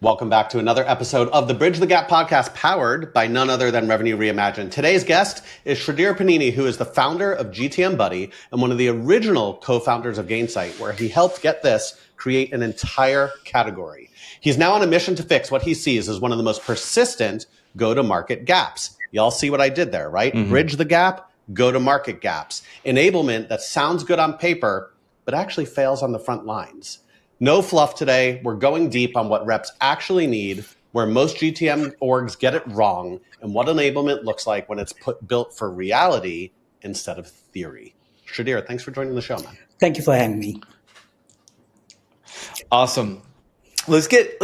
Welcome back to another episode of the Bridge the Gap podcast, powered by none other than Revenue Reimagined. Today's guest is Sreedhar Peddineni, who is the founder of GTM Buddy and one of the original co-founders of Gainsight, where he helped, get this, create an entire category. He's now on a mission to fix what he sees as one of the most persistent go-to-market gaps. Y'all see what I did there, right? Mm-hmm. Bridge the gap, go-to-market gaps. Enablement that sounds good on paper, but actually fails on the front lines. No fluff today. We're going deep on what reps actually need, where most GTM orgs get it wrong, and what enablement looks like when it's built for reality instead of theory. Shridhar, thanks for joining the show, man. Thank you for having me. Awesome. Let's get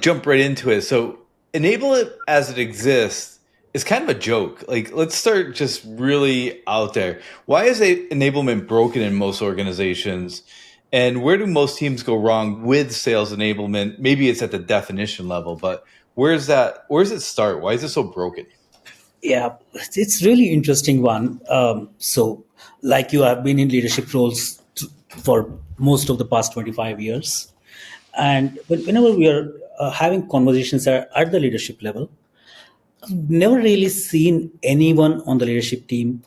jump right into it. So enable it as it exists is kind of a joke. Let's start just really out there. Why is enablement broken in most organizations? And where do most teams go wrong with sales enablement? Maybe it's at the definition level, but where does it start? Why is it so broken? Yeah, it's really interesting one. So like you have been in leadership roles for most of the past 25 years. And whenever we are having conversations at the leadership level, I've never really seen anyone on the leadership team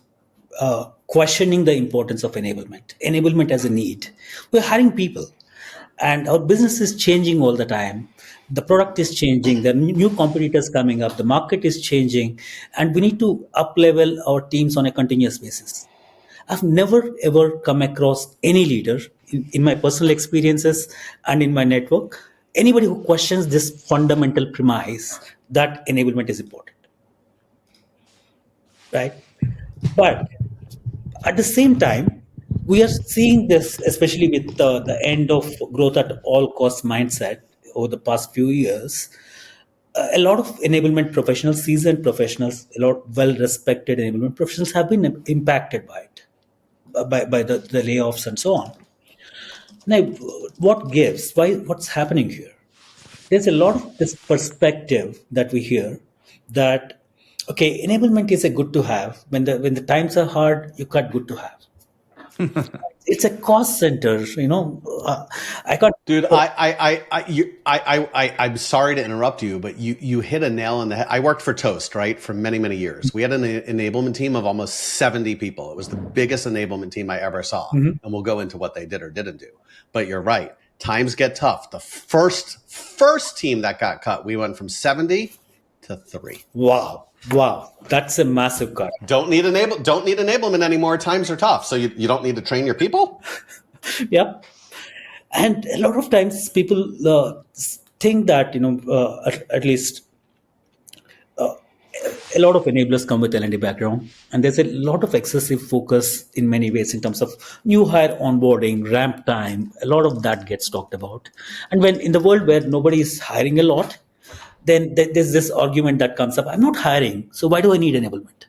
questioning the importance of enablement as a need. We're hiring people, and our business is changing all the time. The product is changing, there are new competitors coming up, the market is changing, and we need to up-level our teams on a continuous basis. I've never ever come across any leader in my personal experiences and in my network, anybody who questions this fundamental premise that enablement is important, right? But at the same time, we are seeing this, especially with the end of growth at all cost mindset over the past few years. A lot of enablement professionals, seasoned professionals, a lot well-respected enablement professionals have been impacted by it, by the layoffs and so on. Now, what gives? What's happening here? There's a lot of this perspective that we hear that, okay, enablement is a good to have. When the times are hard, you got good to have. It's a cost center, I got. Dude, I'm sorry to interrupt you, but you hit a nail on the head. I worked for Toast, right, for many, many years. We had an enablement team of almost 70 people. It was the biggest enablement team I ever saw. Mm-hmm. And we'll go into what they did or didn't do. But you're right. Times get tough. The first team that got cut, we went from 70 to 3. Wow, that's a massive cut. Don't need enablement anymore. Times are tough, so you don't need to train your people. Yep. And a lot of times people think that at least a lot of enablers come with L&D background, and there's a lot of excessive focus in many ways in terms of new hire onboarding, ramp time. A lot of that gets talked about, and when in the world where nobody is hiring a lot, then there's this argument that comes up, I'm not hiring, so why do I need enablement?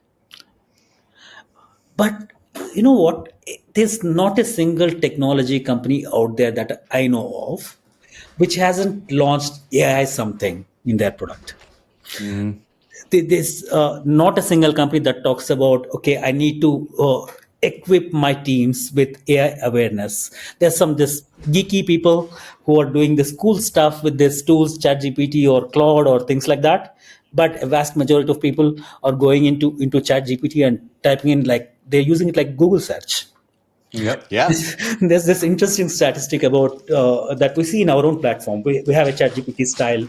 But you know what? There's not a single technology company out there that I know of which hasn't launched AI something in their product. Mm-hmm. There's not a single company that talks about, okay, I need to equip my teams with AI awareness. There's this geeky people who are doing this cool stuff with these tools, ChatGPT or Claude or things like that. But a vast majority of people are going into ChatGPT and typing in, like, they're using it like Google search. Yep. Yeah. There's this interesting statistic about that we see in our own platform. We have a ChatGPT style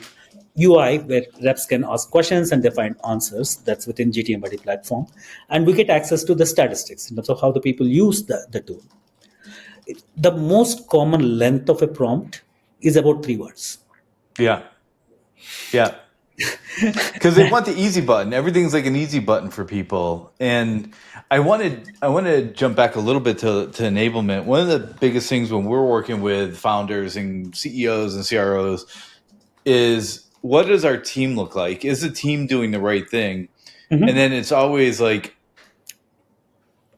UI where reps can ask questions and they find answers. That's within GTM Buddy platform. And we get access to the statistics in terms of how the people use the tool. The most common length of a prompt is about 3 words. Yeah. Because they want the easy button. Everything's like an easy button for people. And I want to jump back a little bit to enablement. One of the biggest things when we're working with founders and CEOs and CROs is, what does our team look like? Is the team doing the right thing? Mm-hmm. And then it's always like,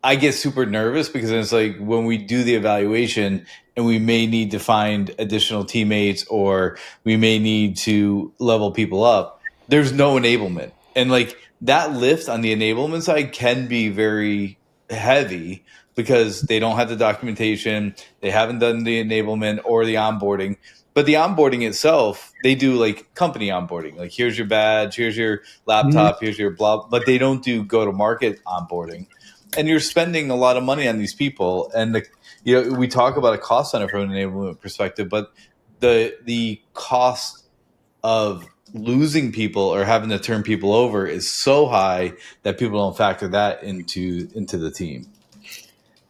I get super nervous because it's like when we do the evaluation and we may need to find additional teammates or we may need to level people up, there's no enablement. And like that lift on the enablement side can be very heavy because they don't have the documentation, they haven't done the enablement or the onboarding. But the onboarding itself, they do like company onboarding. Like, here's your badge, here's your laptop, here's your blah. But they don't do go to market onboarding, and you're spending a lot of money on these people. And we talk about a cost center from an enablement perspective, but the cost of losing people or having to turn people over is so high that people don't factor that into the team.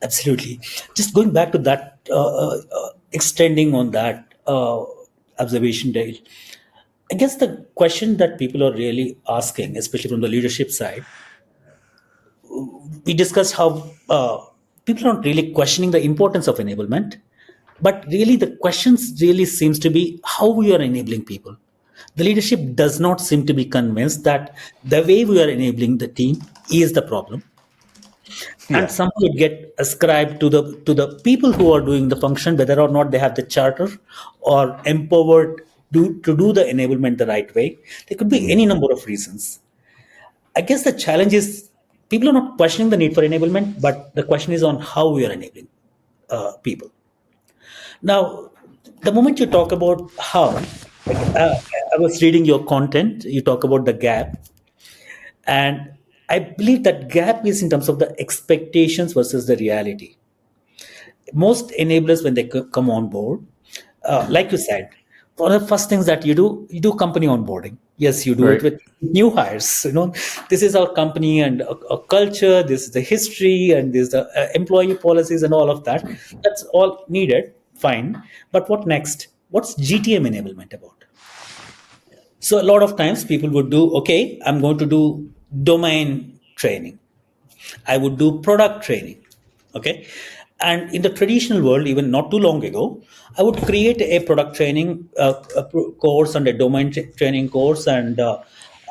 Absolutely. Just going back to that, extending on that observation, Dale. I guess the question that people are really asking, especially from the leadership side, we discussed how people aren't really questioning the importance of enablement, but really the questions really seems to be how we are enabling people. The leadership does not seem to be convinced that the way we are enabling the team is the problem. And somehow it get ascribed to the people who are doing the function, whether or not they have the charter or empowered to do the enablement the right way. There could be any number of reasons. I guess the challenge is people are not questioning the need for enablement, but the question is on how we are enabling people. Now, the moment you talk about how, I was reading your content, you talk about the gap, and I believe that gap is in terms of the expectations versus the reality. Most enablers, when they come on board, like you said, one of the first things that you do company onboarding. Yes, you do it with new hires. This is our company and a culture. This is the history, and this is the employee policies and all of that. That's all needed. Fine, but what next? What's GTM enablement about? So a lot of times people would do, okay, I'm going to do domain training. I would do product training. Okay. And in the traditional world, even not too long ago, I would create a product training course and a domain training course. And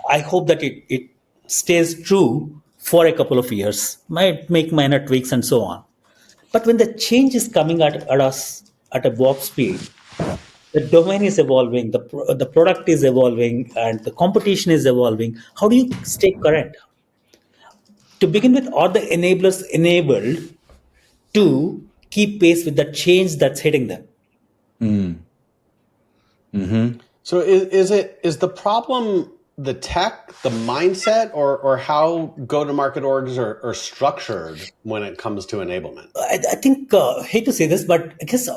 I hope that it stays true for a couple of years, might make minor tweaks and so on. But when the change is coming at us at a warp speed, the domain is evolving, the product is evolving, and the competition is evolving. How do you stay current? To begin with, are the enablers enabled to keep pace with the change that's hitting them? So is the problem the tech, the mindset, or how go-to-market orgs are structured when it comes to enablement? I think, hate to say this, but I guess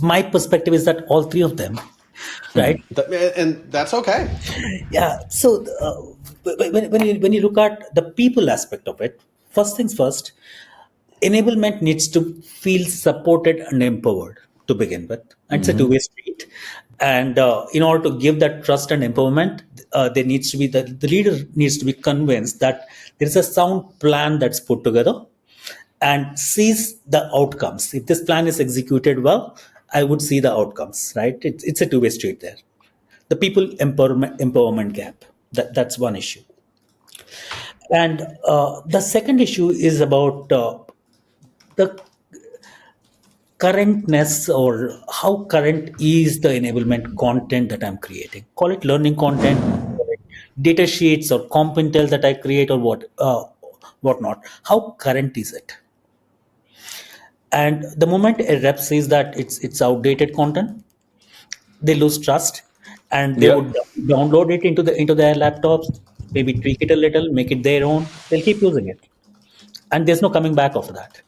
my perspective is that all three of them, right? And that's okay. Yeah. So when you look at the people aspect of it, first things first, enablement needs to feel supported and empowered to begin with. And it's a two-way street. And in order to give that trust and empowerment, there needs to be the leader needs to be convinced that there is a sound plan that's put together and sees the outcomes. If this plan is executed well, I would see the outcomes, right? It's a two-way street there. The people empowerment gap, that's one issue. And the second issue is about the currentness, or how current is the enablement content that I'm creating. Call it learning content, call it data sheets or comp-intel that I create, or whatnot. How current is it? And the moment a rep says that it's outdated content, they lose trust, and they would download it into their laptops, maybe tweak it a little, make it their own. They'll keep using it, and there's no coming back of that.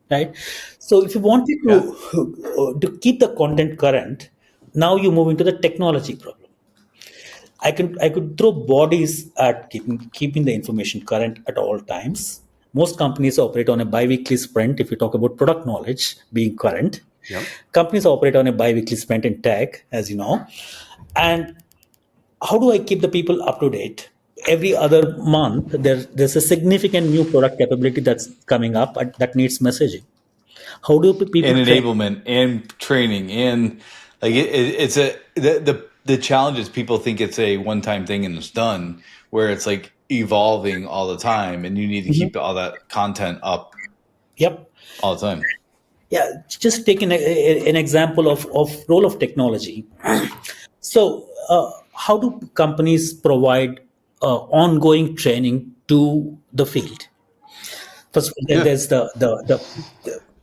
Right. So if you wanted to keep the content current, now you move into the technology problem. I could throw bodies at keeping the information current at all times. Most companies operate on a bi-weekly sprint. If you talk about product knowledge being current, companies operate on a bi-weekly sprint in tech, as you know. And how do I keep the people up to date? Every other month, there's a significant new product capability that's coming up that needs messaging. How do people and enablement and training, and like it's the challenge is people think it's a one-time thing and it's done, where it's like evolving all the time, and you need to keep all that content up. Yep. All the time. Yeah, just taking an example of role of technology. So how do companies provide ongoing training to the field? First of all, there's the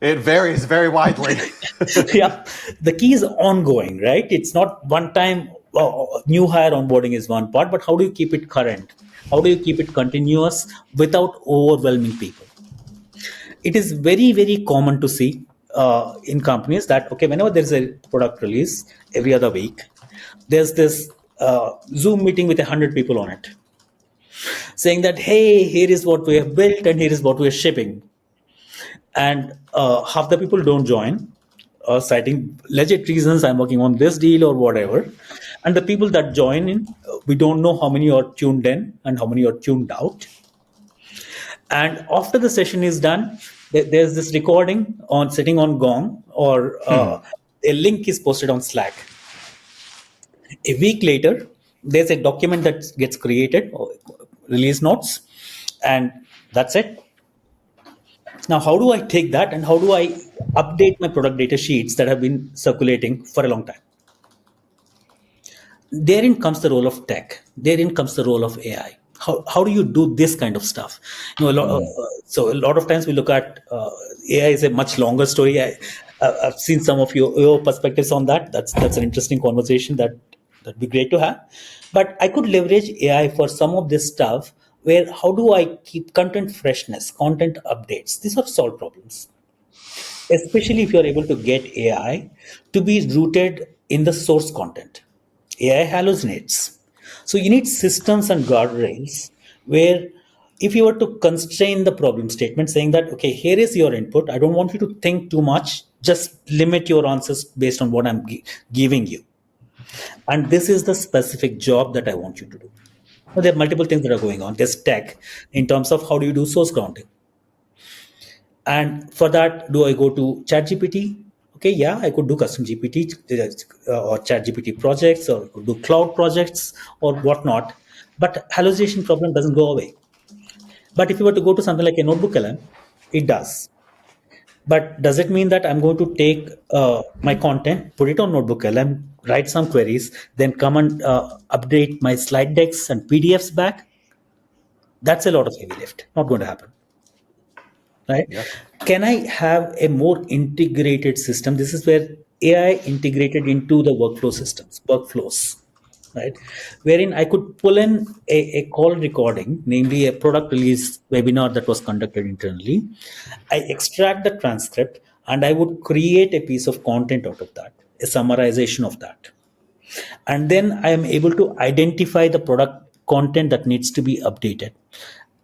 It varies very widely. Yeah, the key is ongoing, right? It's not one time. New hire onboarding is one part, but how do you keep it current? How do you keep it continuous without overwhelming people? It is very, very common to see in companies that, okay, whenever there's a product release every other week, there's this Zoom meeting with 100 people on it, saying that, hey, here is what we have built and here is what we are shipping. And half the people don't join, citing legit reasons, I'm working on this deal or whatever. And the people that join in, we don't know how many are tuned in and how many are tuned out. And after the session is done, there's this recording on sitting on Gong, or a link is posted on Slack. A week later, there's a document that gets created, or release notes, and that's it. Now, how do I take that and how do I update my product data sheets that have been circulating for a long time? Therein comes the role of tech. Therein comes the role of AI. How do you do this kind of stuff? So a lot of times we look at AI is a much longer story. I've seen some of your perspectives on that. That's an interesting conversation that'd be great to have. But I could leverage AI for some of this stuff where how do I keep content freshness, content updates? These are solved problems, especially if you're able to get AI to be rooted in the source content. AI hallucinates. So you need systems and guardrails where if you were to constrain the problem statement saying that, okay, here is your input. I don't want you to think too much. Just limit your answers based on what I'm giving you. And this is the specific job that I want you to do. Now, there are multiple things that are going on. There's tech in terms of how do you do source grounding. And for that, do I go to ChatGPT? Okay, yeah, I could do custom GPT or ChatGPT projects, or I could do cloud projects or whatnot. But hallucination problem doesn't go away. But if you were to go to something like a notebook LM, it does. But does it mean that I'm going to take my content, put it on notebook LM, write some queries, then come and update my slide decks and PDFs back? That's a lot of heavy lift. Not going to happen. Right? Yeah. Can I have a more integrated system? This is where AI integrated into the workflows, right? Wherein I could pull in a call recording, namely a product release webinar that was conducted internally. I extract the transcript and I would create a piece of content out of that, a summarization of that. And then I am able to identify the product content that needs to be updated.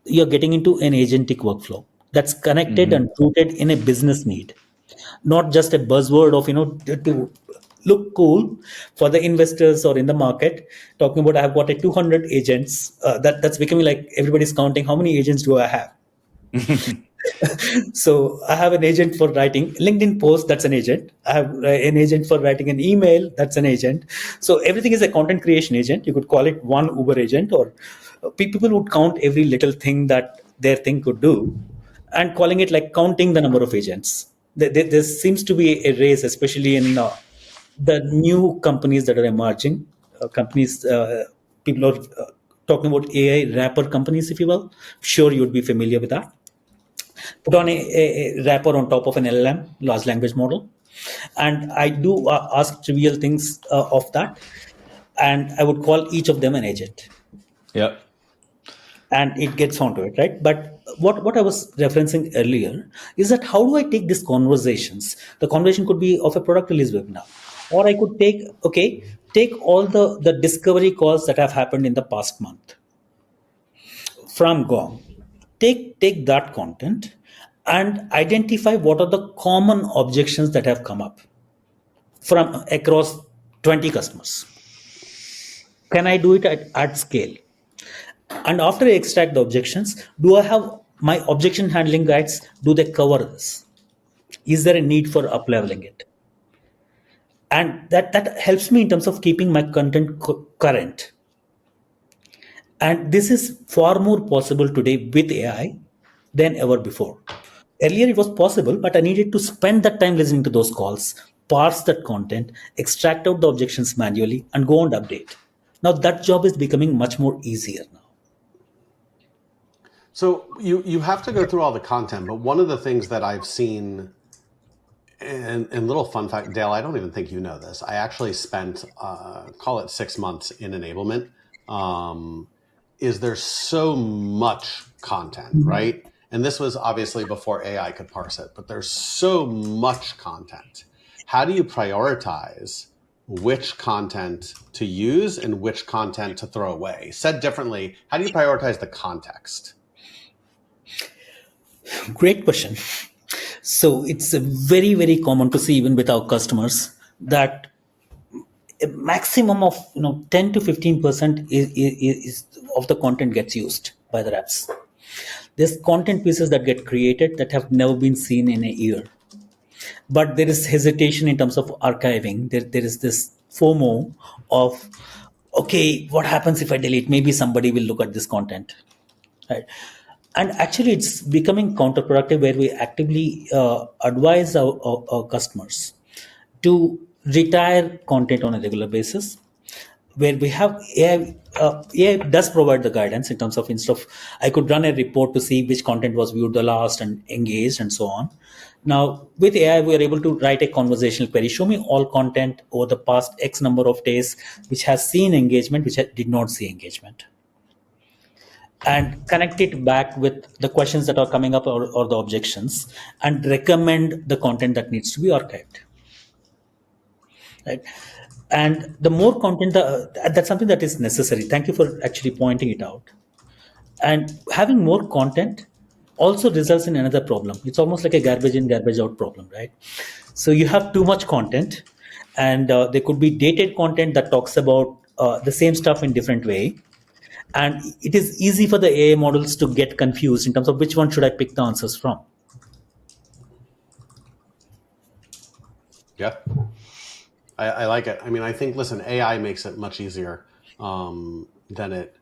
You're getting into an agentic workflow that's connected and rooted in a business need, not just a buzzword of to look cool for the investors or in the market, talking about I've got a 200 agents. That's becoming like everybody's counting how many agents do I have. So I have an agent for writing LinkedIn post, that's an agent. I have an agent for writing an email, that's an agent. So everything is a content creation agent. You could call it one Uber agent, or people would count every little thing that their thing could do and calling it like counting the number of agents. There seems to be a race, especially in the new companies that are emerging. People are talking about AI wrapper companies, if you will. Sure, you'd be familiar with that. Put on a wrapper on top of an LLM, large language model. And I do ask trivial things of that. And I would call each of them an agent. Yep. And it gets onto it, right? But what I was referencing earlier is that how do I take these conversations? The conversation could be of a product release webinar. Or I could take all the discovery calls that have happened in the past month from Gong. Take that content and identify what are the common objections that have come up from across 20 customers. Can I do it at scale? And after I extract the objections, do I have my objection handling guides? Do they cover this? Is there a need for up-leveling it? And that helps me in terms of keeping my content current. And this is far more possible today with AI than ever before. Earlier it was possible, but I needed to spend that time listening to those calls, parse that content, extract out the objections manually, and go and update. Now that job is becoming much more easier now. So you have to go through all the content, but one of the things that I've seen And little fun fact, Dale, I don't even think you know this. I actually spent, call it 6 months in enablement. Is there so much content, right? And this was obviously before AI could parse it, but there's so much content. How do you prioritize which content to use and which content to throw away? Said differently, how do you prioritize the context? Great question. So it's a very, very common to see even with our customers that a maximum of 10 to 15% is of the content gets used by the reps. There's content pieces that get created that have never been seen in a year, but there is hesitation in terms of archiving. There is this FOMO of, okay, what happens if I delete? Maybe somebody will look at this content, right? And actually, it's becoming counterproductive where we actively advise our customers to retire content on a regular basis, where we have AI. AI does provide the guidance in terms of, instead of I could run a report to see which content was viewed the last and engaged and so on. Now with AI, we are able to write a conversational query. Show me all content over the past X number of days which has seen engagement, which did not see engagement, and connect it back with the questions that are coming up, or the objections, and recommend the content that needs to be archived, right? And the more content, that's something that is necessary. Thank you for actually pointing it out. And having more content also results in another problem. It's almost like a garbage in, garbage out problem, right? So you have too much content, and there could be dated content that talks about the same stuff in different way, and it is easy for the AI models to get confused in terms of which one should I pick the answers from. Yeah. I like it. I mean, I think, listen, AI makes it much easier than it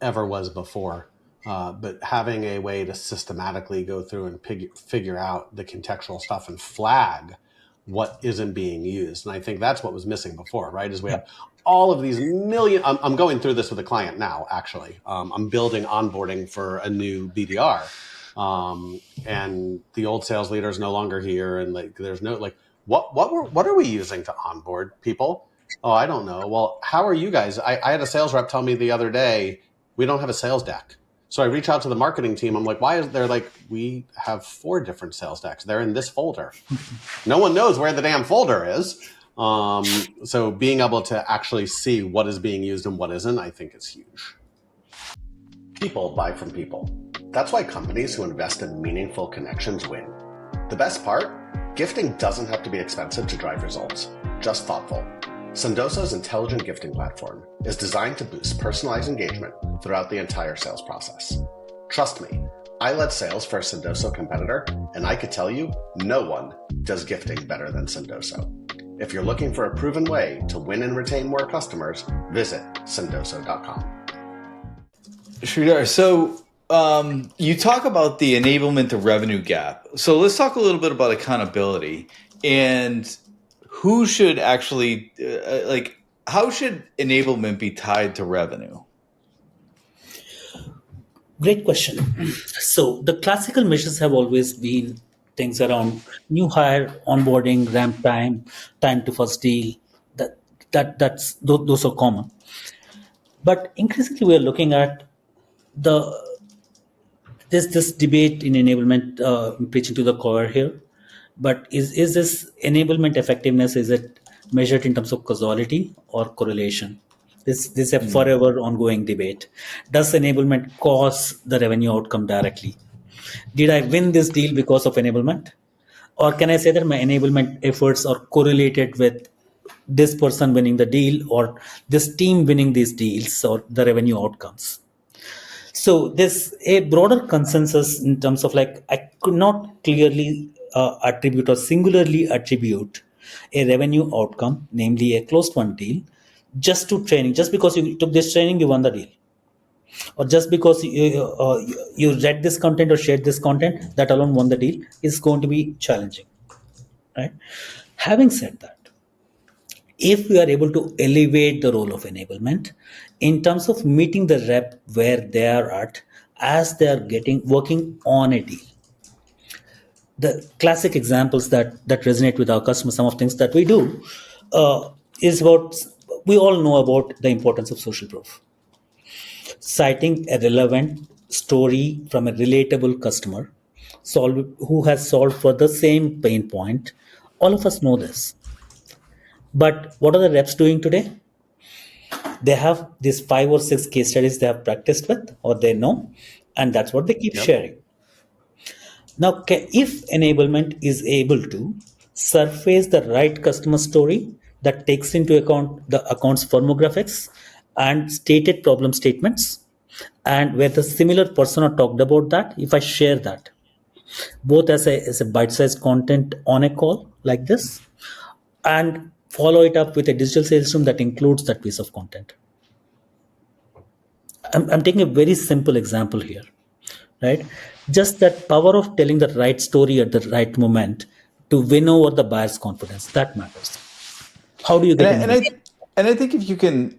ever was before. But having a way to systematically go through and figure out the contextual stuff and flag what isn't being used. And I think that's what was missing before, right? Is we have all of these million, I'm going through this with a client now, actually. I'm building onboarding for a new BDR. And the old sales leader is no longer here. And like, there's no, like, what are we using to onboard people? Oh, I don't know. Well, how are you guys? I had a sales rep tell me the other day, we don't have a sales deck. So I reach out to the marketing team. I'm like, why is there, like, we have 4 different sales decks. They're in this folder. No one knows where the damn folder is. So being able to actually see what is being used and what isn't, I think is huge. People buy from people. That's why companies who invest in meaningful connections win. The best part? Gifting doesn't have to be expensive to drive results, just thoughtful. Sendoso's intelligent gifting platform is designed to boost personalized engagement throughout the entire sales process. Trust me, I led sales for a Sendoso competitor, and I could tell you, no one does gifting better than Sendoso. If you're looking for a proven way to win and retain more customers, visit sendoso.com. Shridhar, so you talk about the enablement to revenue gap. So let's talk a little bit about accountability and who should actually, how should enablement be tied to revenue? Great question. So the classical measures have always been things around new hire, onboarding, ramp time, time to first deal. Those are common. But increasingly, we are looking at this debate in enablement, preaching to the core here. But is this enablement effectiveness, is it measured in terms of causality or correlation? This is a forever ongoing debate. Does enablement cause the revenue outcome directly? Did I win this deal because of enablement? Or can I say that my enablement efforts are correlated with this person winning the deal, or this team winning these deals, or the revenue outcomes? So there's a broader consensus in terms of, like, I could not clearly attribute or singularly attribute a revenue outcome, namely a closed won deal, just to training. Just because you took this training, you won the deal. Or just because you read this content or shared this content, that alone won the deal, is going to be challenging, right? Having said that, if we are able to elevate the role of enablement in terms of meeting the rep where they are at as they are working on a deal, the classic examples that resonate with our customers, some of things that we do, is about, we all know about the importance of social proof. Citing a relevant story from a relatable customer who has solved for the same pain point. All of us know this. But what are the reps doing today? They have these 5 or 6 case studies they have practiced with or they know, and that's what they keep Yep. sharing. Now, if enablement is able to surface the right customer story that takes into account the account's firmographics and stated problem statements, and where the similar persona talked about that, if I share that, both as a bite-sized content on a call like this, and follow it up with a digital sales room that includes that piece of content. I'm taking a very simple example here, right? Just that power of telling the right story at the right moment to win over the buyer's confidence, that matters. How do you get And I think if you can,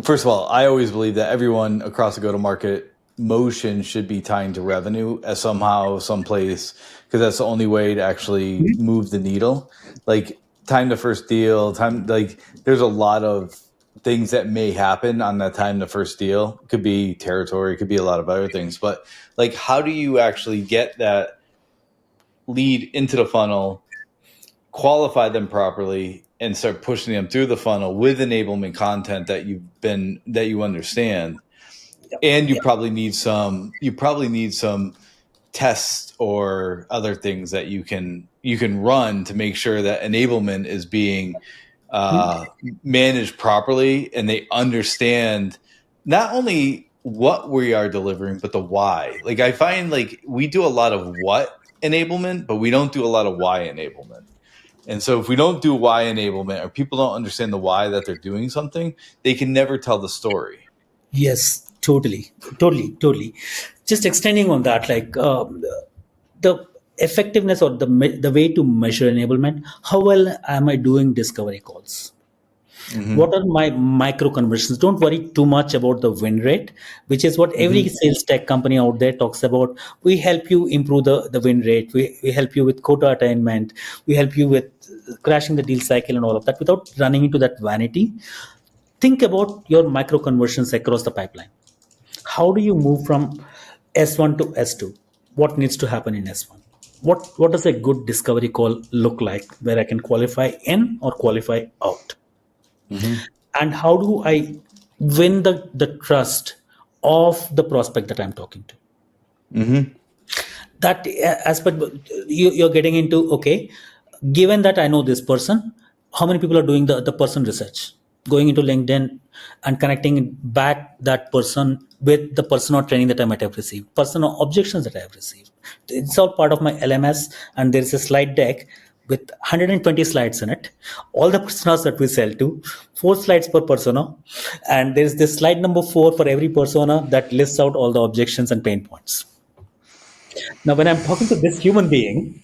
first of all, I always believe that everyone across the go-to-market motion should be tying to revenue as somehow, someplace, because that's the only way to actually move the needle. Like time to first deal, there's a lot of things that may happen on that time to first deal. It could be territory, it could be a lot of other things. But like, how do you actually get that lead into the funnel, qualify them properly, and start pushing them through the funnel with enablement content that you understand? And you probably need some tests or other things that you can run to make sure that enablement is being managed properly, and they understand not only what we are delivering but the why. Like I find like we do a lot of what enablement, but we don't do a lot of why enablement. And so if we don't do why enablement, or people don't understand the why that they're doing something, they can never tell the story. Yes, totally. Just extending on that, like the effectiveness or the way to measure enablement, how well am I doing discovery calls? What are my micro conversions? Don't worry too much about the win rate, which is what every sales tech company out there talks about. We help you improve the win rate. We help you with quota attainment. We help you with crashing the deal cycle and all of that without running into that vanity. Think about your micro conversions across the pipeline. How do you move from S1 to S2? What needs to happen in S1? What does a good discovery call look like where I can qualify in or qualify out? And how do I win the trust of the prospect that I'm talking to? That aspect, you're getting into, okay, given that I know this person, how many people are doing the person research, going into LinkedIn and connecting back that person with the personal training that I might have received, personal objections that I have received. It's all part of my LMS, and there is a slide deck with 120 slides in it, all the personas that we sell to, 4 slides per persona, and there's this slide number 4 for every persona that lists out all the objections and pain points. Now, when I'm talking to this human being,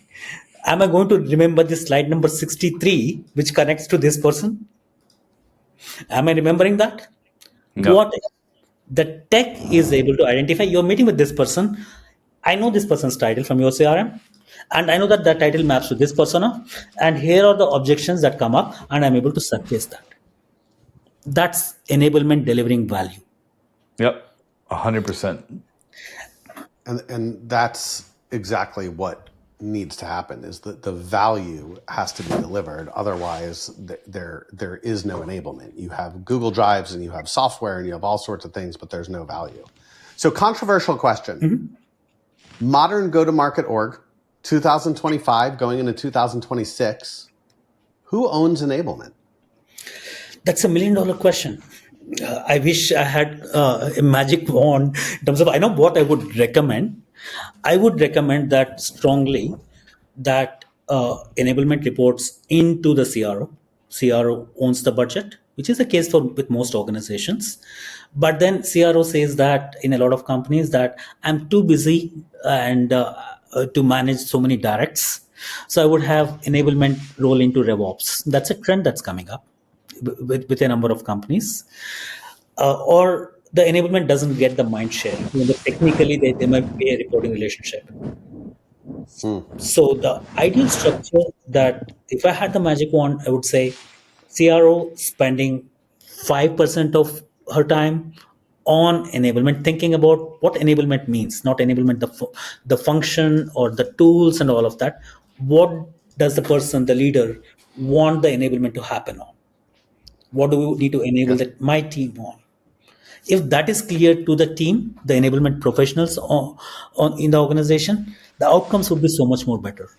am I going to remember this slide number 63, which connects to this person? Am I remembering that? No. What the tech is able to identify, you're meeting with this person. I know this person's title from your CRM, and I know that that title maps to this persona, and here are the objections that come up, and I'm able to surface that. That's enablement delivering value. Yep, 100%. And that's exactly what needs to happen, is that the value has to be delivered. Otherwise, there is no enablement. You have Google Drives and you have software and you have all sorts of things, but there's no value. So controversial question. Modern go-to-market org, 2025 going into 2026, who owns enablement? That's $1 million question. I wish I had a magic wand in terms of, I know what I would recommend. I would recommend that strongly that enablement reports into the CRO. CRO owns the budget, which is the case with most organizations. But then CRO says that in a lot of companies that I'm too busy and to manage so many directs. So I would have enablement roll into RevOps. That's a trend that's coming up with a number of companies. Or the enablement doesn't get the mind share. Technically, they might be a reporting relationship. So the ideal structure that if I had the magic wand, I would say CRO spending 5% of her time on enablement, thinking about what enablement means, not enablement, the function or the tools and all of that. What does the person, the leader, want the enablement to happen on? What do we need to enable Yeah. that my team on? If that is clear to the team, the enablement professionals in the organization, the outcomes would be so much more better.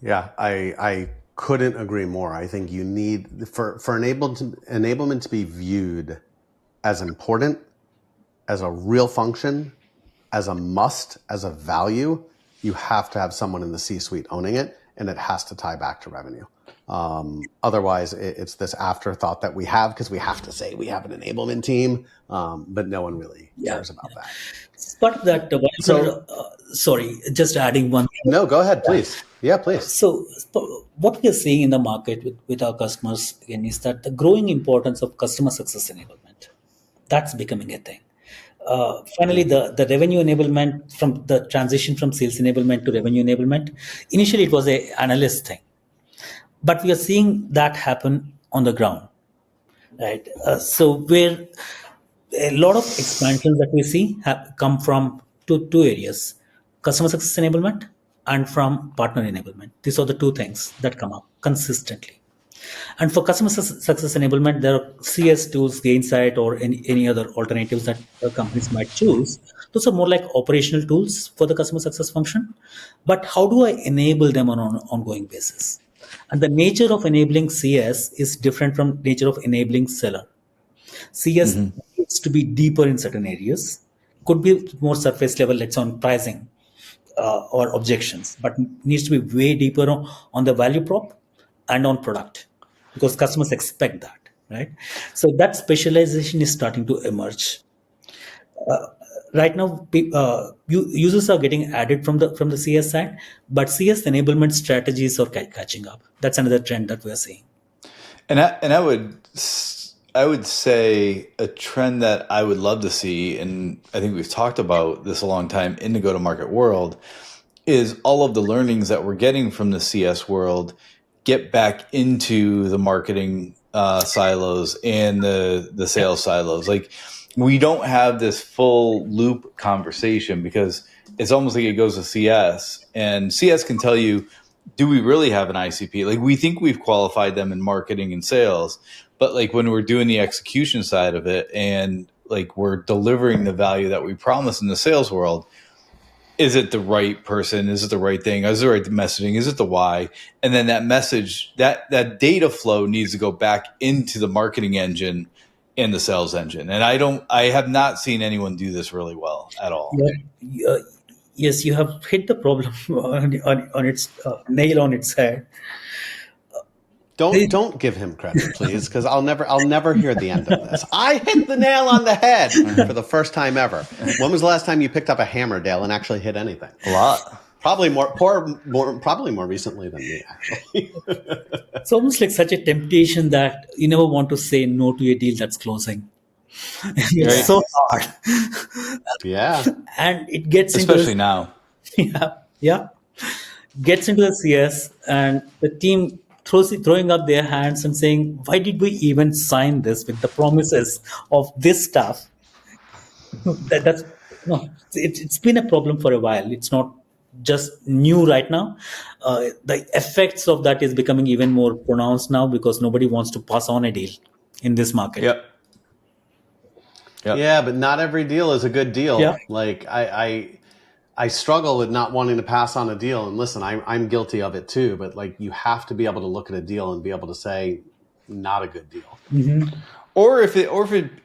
Yeah, I couldn't agree more. I think you need for enablement to be viewed as important, as a real function, as a must, as a value. You have to have someone in the C-suite owning it, and it has to tie back to revenue. Otherwise, it's this afterthought that we have because we have to say we have an enablement team, but no one really Yeah. cares about that. But that, So, sorry, just adding one. no, go ahead, please. Yeah, please. So, what we are seeing in the market with our customers again is that the growing importance of customer success enablement, that's becoming a thing. Finally, the revenue enablement from the transition from sales enablement to revenue enablement, initially it was a analyst thing, but we are seeing that happen on the ground, right? So where a lot of expansions that we see have come from two areas: customer success enablement and from partner enablement. These are the two things that come up consistently. And for customer success enablement, there are CS tools, Gainsight, or any other alternatives that companies might choose. Those are more like operational tools for the customer success function. But how do I enable them on an ongoing basis? And the nature of enabling CS is different from nature of enabling seller. CS needs to be deeper in certain areas, could be more surface level, let's say on pricing or objections, but needs to be way deeper on the value prop and on product because customers expect that, right? So that specialization is starting to emerge. Right now, users are getting added from the CS side, but CS enablement strategies are catching up. That's another trend that we're seeing. And I would say a trend that I would love to see, and I think we've talked about this a long time in the go-to-market world, is all of the learnings that we're getting from the CS world get back into the marketing silos and the sales silos. Like we don't have this full loop conversation because it's almost like it goes to CS, and CS can tell you, do we really have an ICP? Like we think we've qualified them in marketing and sales, but like when we're doing the execution side of it and like we're delivering the value that we promise in the sales world, is it the right person? Is it the right thing? Is it the right messaging? Is it the why? And then that message, that data flow needs to go back into the marketing engine and the sales engine. And I have not seen anyone do this really well at all. Yeah, yes, you have hit the problem on its nail on its head. Don't give him credit, please, because I'll never hear the end of this. I hit the nail on the head for the first time ever. When was the last time you picked up a hammer, Dale, and actually hit anything? A lot. Probably more recently than me, actually. It's almost like such a temptation that you never want to say no to a deal that's closing. It's Right. so hard, Yeah. and it gets Especially into now. yeah, gets into the CS, and the team throwing up their hands and saying, "Why did we even sign this with the promises of this stuff?" That's no, it's been a problem for a while. It's not just new right now. The effects of that is becoming even more pronounced now because nobody wants to pass on a deal in this market. Yep. Yep. Yeah, but not every deal is a good deal. Yeah. Like I struggle with not wanting to pass on a deal. And listen, I'm guilty of it too. But like, you have to be able to look at a deal and be able to say, not a good deal. Mm-hmm. Or if it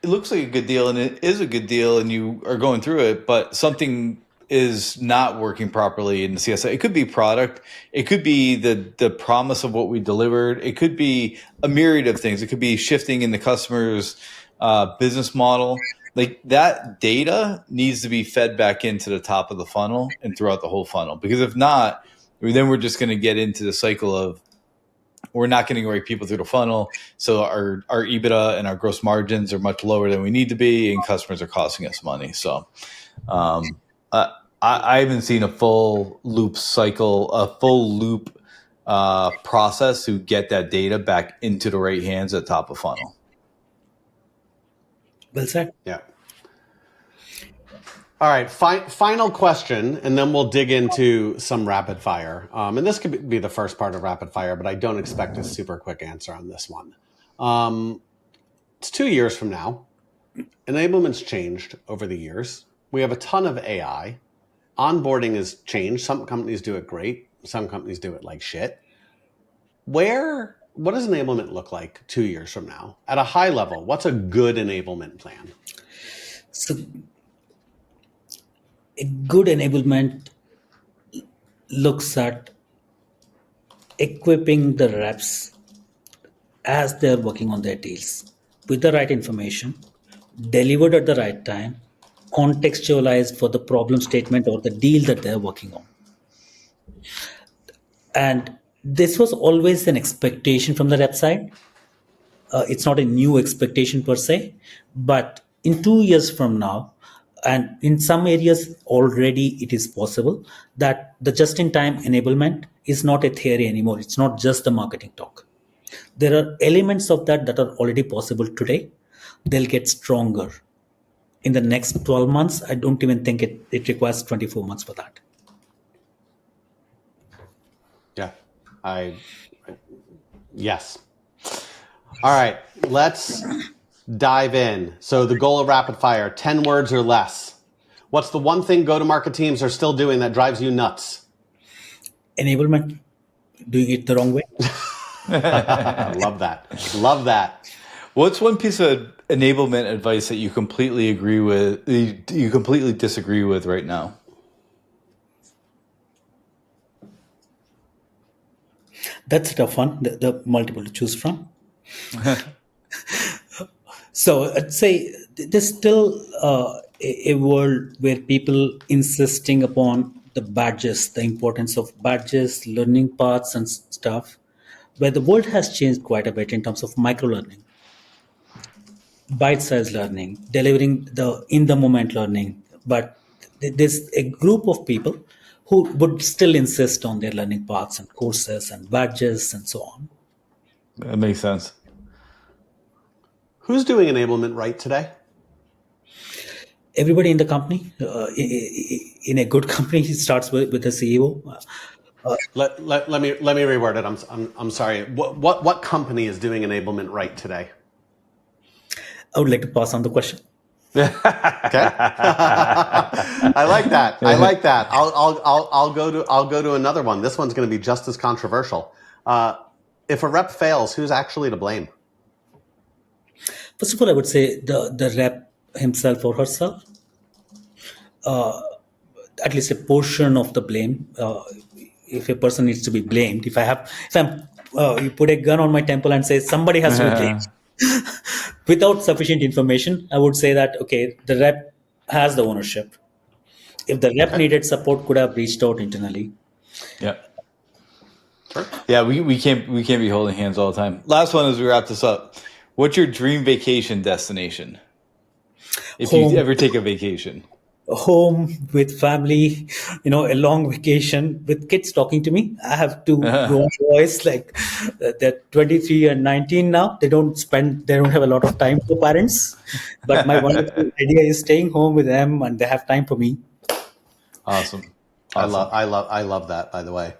looks like a good deal and it is a good deal and you are going through it, but something is not working properly in the CSI. It could be product. It could be the promise of what we delivered. It could be a myriad of things. It could be shifting in the customer's business model. Like that data needs to be fed back into the top of the funnel and throughout the whole funnel. Because if not, then we're just going to get into the cycle of we're not getting the right people through the funnel. So our EBITDA and our gross margins are much lower than we need to be, and customers are costing us money. So I haven't seen a full loop cycle, a full loop process to get that data back into the right hands at top of funnel. Well said. Yeah. All right, final question, and then we'll dig into some rapid fire. And this could be the first part of rapid fire, but I don't expect a super quick answer on this one. It's 2 years from now. Enablement's changed over the years. We have a ton of AI. Onboarding has changed. Some companies do it great. Some companies do it like shit. What does enablement look like 2 years from now? At a high level, what's a good enablement plan? So a good enablement looks at equipping the reps as they're working on their deals with the right information, delivered at the right time, contextualized for the problem statement or the deal that they're working on. And this was always an expectation from the rep side. It's not a new expectation per se, but in 2 years from now, and in some areas already it is possible that the just-in-time enablement is not a theory anymore. It's not just the marketing talk. There are elements of that are already possible today. They'll get stronger. In the next 12 months, I don't even think it requires 24 months for that. Yeah, yes. All right, let's dive in. So the goal of rapid fire, 10 words or less. What's the one thing go-to-market teams are still doing that drives you nuts? Enablement, doing it the wrong way. Love that. Love that. What's one piece of enablement advice that you completely agree with, you completely disagree with right now? That's a tough one, the multiple to choose from. So I'd say there's still a world where people insisting upon the badges, the importance of badges, learning paths and stuff, where the world has changed quite a bit in terms of micro-learning, bite-sized learning, delivering the in-the-moment learning. But there's a group of people who would still insist on their learning paths and courses and badges and so on. That makes sense. Who's doing enablement right today? Everybody in the company. In a good company, it starts with the CEO. Let me reword it. I'm sorry. What company is doing enablement right today? I would like to pass on the question. Okay. I like that. I like that. I'll go to another one. This one's going to be just as controversial. If a rep fails, who's actually to blame? First of all, I would say the rep himself or herself. At least a portion of the blame. If a person needs to be blamed, if you put a gun on my temple and say somebody has to be blamed without sufficient information, I would say that okay, the rep has the ownership. If the rep needed support, could have reached out internally. Yeah. Sure. Yeah, we can't be holding hands all the time. Last one as we wrap this up. What's your dream vacation destination? If you ever take a vacation. Home with family, a long vacation with kids talking to me. I have two grown boys, like they're 23 and 19 now. They don't have a lot of time for parents, but my wonderful idea is staying home with them and they have time for me. Awesome. I love that, by the way.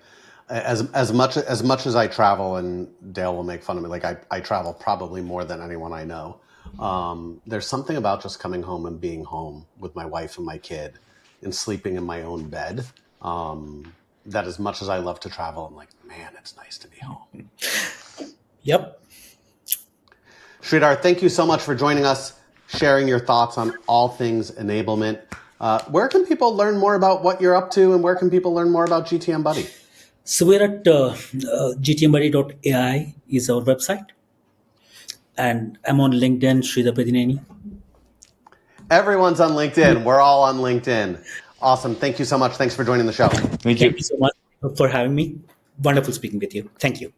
As much as I travel, and Dale will make fun of me, like I travel probably more than anyone I know. There's something about just coming home and being home with my wife and my kid and sleeping in my own bed. That as much as I love to travel, I'm like, man, it's nice to be home. Yep. Sreedhar, thank you so much for joining us, sharing your thoughts on all things enablement. Where can people learn more about what you're up to, and where can people learn more about GTM Buddy? So we're at gtmbuddy.ai is our website. And I'm on LinkedIn, Sreedhar Peddineni. Everyone's on LinkedIn. We're all on LinkedIn. Awesome. Thank you so much. Thanks for joining the show. Thank you. Thank you so much for having me. Wonderful speaking with you. Thank you.